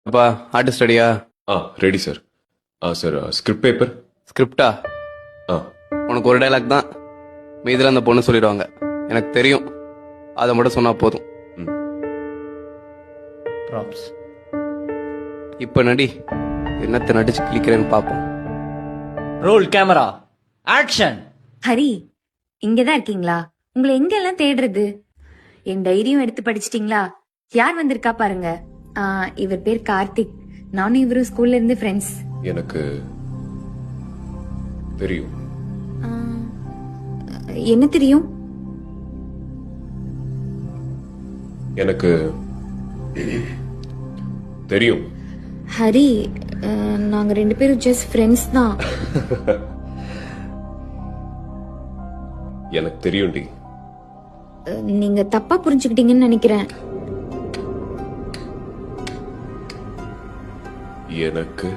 அப்பா ஆர்டிஸ்ட் ரெடியா? Ready sir. Sir script paper. ஸ்கிரிப்டா? உனக்கு ஒரு டைலாக் தான், மீதில் அந்த பொண்ணு சொல்லிடுவாங்க. எனக்கு தெரியும், அதை மட்டும் சொன்னா போதும். இப்ப நடி, என்னத்தை நடிச்சு கிளிக்கிறேன்னு பாப்போம். Role camera action. ஹரி, இங்கதான் இருக்கீங்களா? உங்களை எங்கெல்லாம் தேடுறது? என் டைரியும் எடுத்து படிச்சிட்டீங்களா? யார் வந்திருக்கா பாருங்க. இவர் பேர் கார்த்திக். நானும் இவரும் ஸ்கூல்ல இருந்து ஃப்ரெண்ட்ஸ். எனக்கு தெரியும். என்ன தெரியும்? எனக்கு தெரியும். ஹரி, நாங்க 2 பேரும் ஜஸ்ட் ஃப்ரெண்ட்ஸ் தான். எனக்கு தெரியும்டி. நீங்க தப்பா புரிஞ்சுக்கிட்டீங்கன்னு நினைக்கிறேன். எனக்கு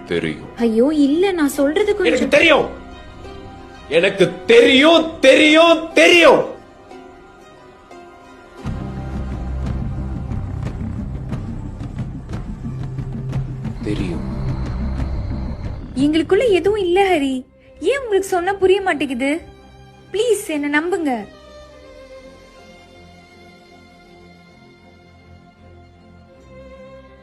தெரியும். ஐயோ இல்ல, நான் சொல்றது எனக்கு கொஞ்சம். தெரியும். எனக்கு தெரியும் தெரியும் தெரியும். தெரியும். எங்களுக்குள்ள எதுவும் இல்ல ஹரி. ஏன் உங்களுக்கு சொன்னா புரிய மாட்டேங்குது? ப்ளீஸ் என்ன நம்புங்க.